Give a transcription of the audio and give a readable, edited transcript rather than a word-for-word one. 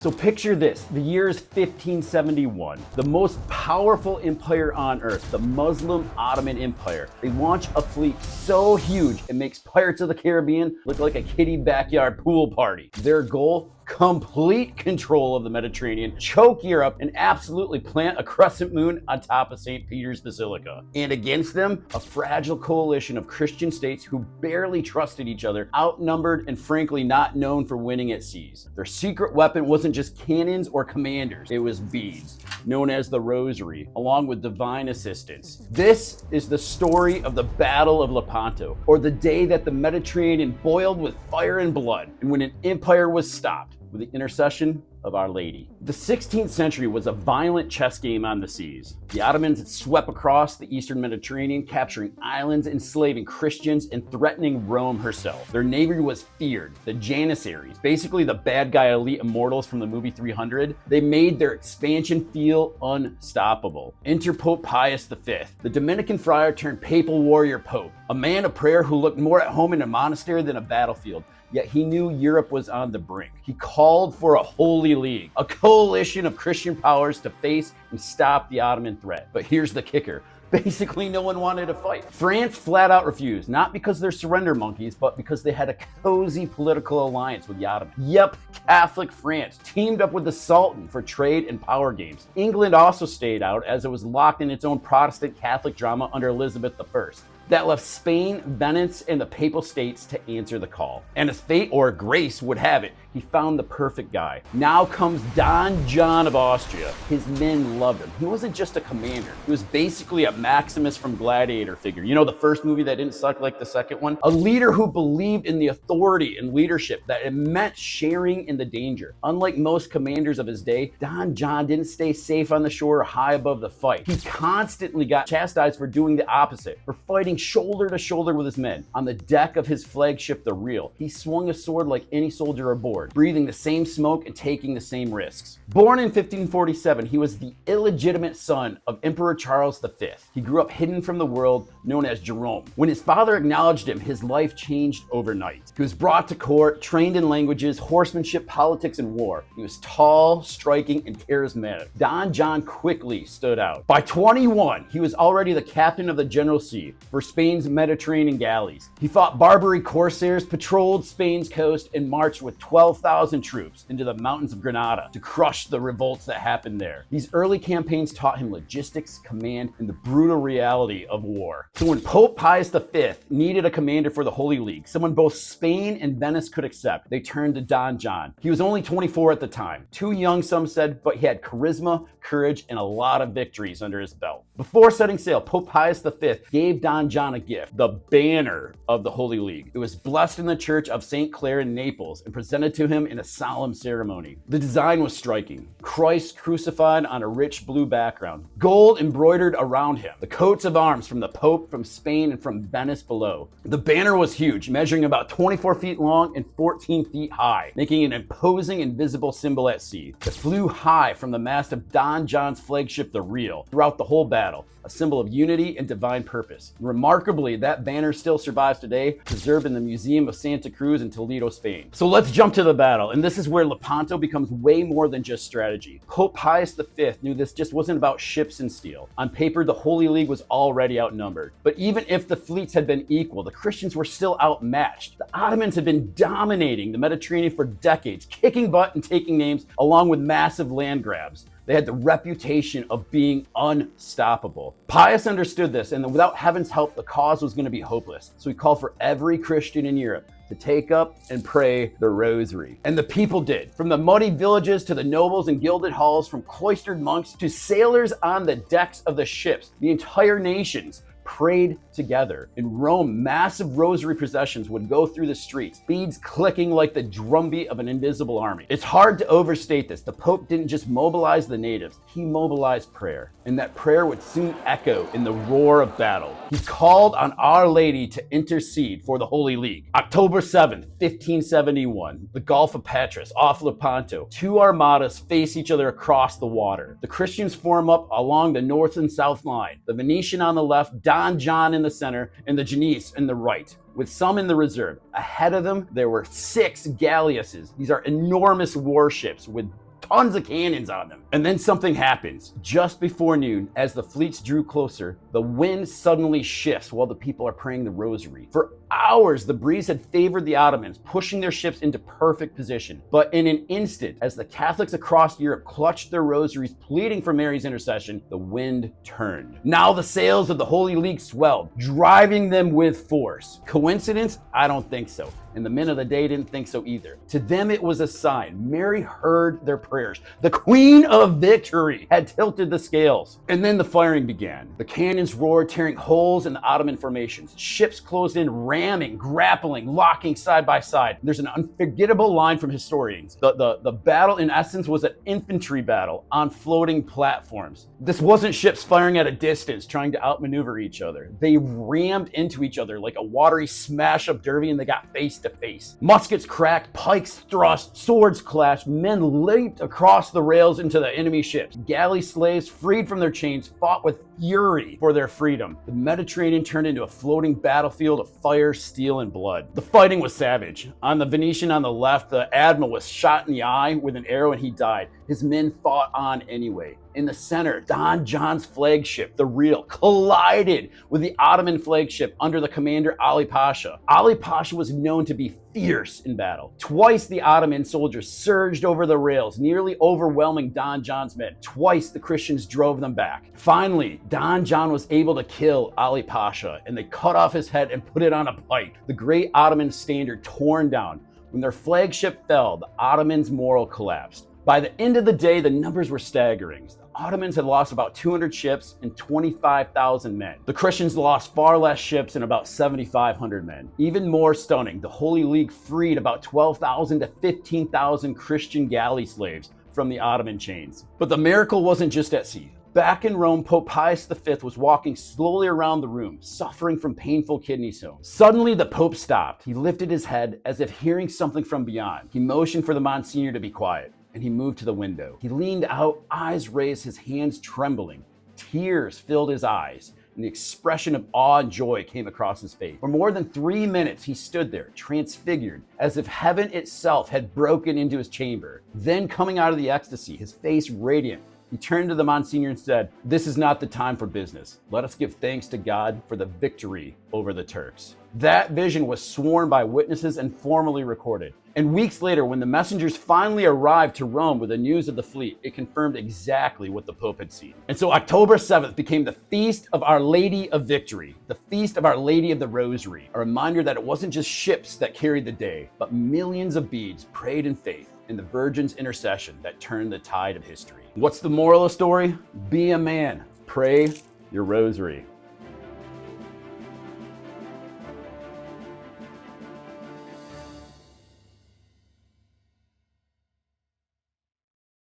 So picture this, the year is 1571. The most powerful empire on earth, the Muslim Ottoman Empire. They launch a fleet so huge it makes Pirates of the Caribbean look like a kiddie backyard pool party. Their goal? Complete control of the Mediterranean, choke Europe, and absolutely plant a crescent moon on top of St. Peter's Basilica. And against them, a fragile coalition of Christian states who barely trusted each other, outnumbered and frankly not known for winning at seas. Their secret weapon wasn't just cannons or commanders, it was beads, known as the Rosary, along with divine assistance. This is the story of the Battle of Lepanto, or the day that the Mediterranean boiled with fire and blood, and when an empire was stopped with the intercession of Our Lady. The 16th century was a violent chess game on the seas. The Ottomans had swept across the eastern Mediterranean, capturing islands, enslaving Christians, and threatening Rome herself. Their navy was feared. The Janissaries, basically the bad guy elite immortals from the movie 300, they made their expansion feel unstoppable. Enter Pope Pius V, the Dominican friar turned papal warrior pope, a man of prayer who looked more at home in a monastery than a battlefield. Yet he knew Europe was on the brink. He called for a holy league, a coalition of Christian powers to face and stop the Ottoman threat. But here's the kicker. Basically, no one wanted to fight. France flat out refused, not because they're surrender monkeys, but because they had a cozy political alliance with the Ottomans. Yep, Catholic France teamed up with the Sultan for trade and power games. England also stayed out as it was locked in its own Protestant Catholic drama under Elizabeth I. That left Spain, Venice, and the Papal States to answer the call. And as fate or grace would have it, he found the perfect guy. Now comes Don John of Austria. His men loved him. He wasn't just a commander. He was basically a Maximus from Gladiator figure. You know, the first movie that didn't suck like the second one? A leader who believed in the authority and leadership, that it meant sharing in the danger. Unlike most commanders of his day, Don John didn't stay safe on the shore or high above the fight. He constantly got chastised for doing the opposite, for fighting shoulder to shoulder with his men. On the deck of his flagship, the Real, he swung a sword like any soldier aboard, breathing the same smoke and taking the same risks. Born in 1547, he was the illegitimate son of Emperor Charles V. He grew up hidden from the world, known as Jerome. When his father acknowledged him, his life changed overnight. He was brought to court, trained in languages, horsemanship, politics, and war. He was tall, striking, and charismatic. Don John quickly stood out. By 21, he was already the captain of the General Sea for Spain's Mediterranean galleys. He fought Barbary corsairs, patrolled Spain's coast, and marched with 12,000 troops into the mountains of Granada to crush the revolts that happened there. These early campaigns taught him logistics, command, and the brutal reality of war. So when Pope Pius V needed a commander for the Holy League, someone both Spain and Venice could accept, they turned to Don John. He was only 24 at the time. Too young, some said, but he had charisma, courage, and a lot of victories under his belt. Before setting sail, Pope Pius V gave Don John a gift, the banner of the Holy League. It was blessed in the Church of St. Clare in Naples and presented to him in a solemn ceremony. The design was striking. Christ crucified on a rich blue background, gold embroidered around him, the coats of arms from the Pope, from Spain, and from Venice below. The banner was huge, measuring about 24 feet long and 14 feet high, making an imposing and visible symbol at sea. It flew high from the mast of Don John's flagship, the Real, throughout the whole battle, a symbol of unity and divine purpose. Remarkably, that banner still survives today, preserved in the Museum of Santa Cruz in Toledo, Spain. So let's jump to the battle, and this is where Lepanto becomes way more than just strategy. Pope Pius V knew this just wasn't about ships and steel. On paper, the Holy League was already outnumbered. But even if the fleets had been equal, the Christians were still outmatched. The Ottomans had been dominating the Mediterranean for decades, kicking butt and taking names, along with massive land grabs. They had the reputation of being unstoppable. Pius understood this, and without heaven's help, the cause was going to be hopeless. So he called for every Christian in Europe to take up and pray the Rosary. And the people did. From the muddy villages to the nobles and gilded halls, from cloistered monks to sailors on the decks of the ships, the entire nations prayed together. In Rome, massive rosary processions would go through the streets, beads clicking like the drumbeat of an invisible army. It's hard to overstate this. The Pope didn't just mobilize the natives, he mobilized prayer. And that prayer would soon echo in the roar of battle. He called on Our Lady to intercede for the Holy League. October 7th, 1571, the Gulf of Patras, off Lepanto. Two armadas face each other across the water. The Christians form up along the north and south line. The Venetian on the left, Don John in the center, and the Genoese in the right, with some in the reserve. Ahead of them, there were 6 galleasses. These are enormous warships with tons of cannons on them. And then something happens. Just before noon, as the fleets drew closer, the wind suddenly shifts while the people are praying the Rosary. For hours, the breeze had favored the Ottomans, pushing their ships into perfect position. But in an instant, as the Catholics across Europe clutched their rosaries, pleading for Mary's intercession, the wind turned. Now the sails of the Holy League swelled, driving them with force. Coincidence? I don't think so. And the men of the day didn't think so either. To them, it was a sign. Mary heard their prayers. The Queen of Victory had tilted the scales. And then the firing began. The cannons roared, tearing holes in the Ottoman formations. Ships closed in, ramming, grappling, locking side by side. There's an unforgettable line from historians. The battle, in essence, was an infantry battle on floating platforms. This wasn't ships firing at a distance, trying to outmaneuver each other. They rammed into each other like a watery smash-up derby, and they got face to face. Muskets cracked, pikes thrust, swords clashed, men leaped across the rails into the enemy ships. Galley slaves, freed from their chains, fought with fury for their freedom. The Mediterranean turned into a floating battlefield of fire, steel, and blood. The fighting was savage. On the Venetian on the left, the admiral was shot in the eye with an arrow and he died. His men fought on anyway. In the center, Don John's flagship, the Real, collided with the Ottoman flagship under the commander Ali Pasha. Ali Pasha was known to be fierce in battle. Twice the Ottoman soldiers surged over the rails, nearly overwhelming Don John's men. Twice the Christians drove them back. Finally, Don John was able to kill Ali Pasha, and they cut off his head and put it on a pike. The great Ottoman standard torn down. When their flagship fell, the Ottomans' morale collapsed. By the end of the day, the numbers were staggering. The Ottomans had lost about 200 ships and 25,000 men. The Christians lost far less ships and about 7,500 men. Even more stunning, the Holy League freed about 12,000 to 15,000 Christian galley slaves from the Ottoman chains. But the miracle wasn't just at sea. Back in Rome, Pope Pius V was walking slowly around the room, suffering from painful kidney stones. Suddenly, the Pope stopped. He lifted his head as if hearing something from beyond. He motioned for the Monsignor to be quiet, and he moved to the window. He leaned out, eyes raised, his hands trembling. Tears filled his eyes, and the expression of awe and joy came across his face. For more than 3 minutes, he stood there, transfigured, as if heaven itself had broken into his chamber. Then, coming out of the ecstasy, his face radiant, he turned to the Monsignor and said, "This is not the time for business. Let us give thanks to God for the victory over the Turks." That vision was sworn by witnesses and formally recorded. And weeks later, when the messengers finally arrived to Rome with the news of the fleet, it confirmed exactly what the Pope had seen. And so October 7th became the Feast of Our Lady of Victory, the Feast of Our Lady of the Rosary, a reminder that it wasn't just ships that carried the day, but millions of beads prayed in faith in the Virgin's intercession that turned the tide of history. What's the moral of the story? Be a man. Pray your rosary.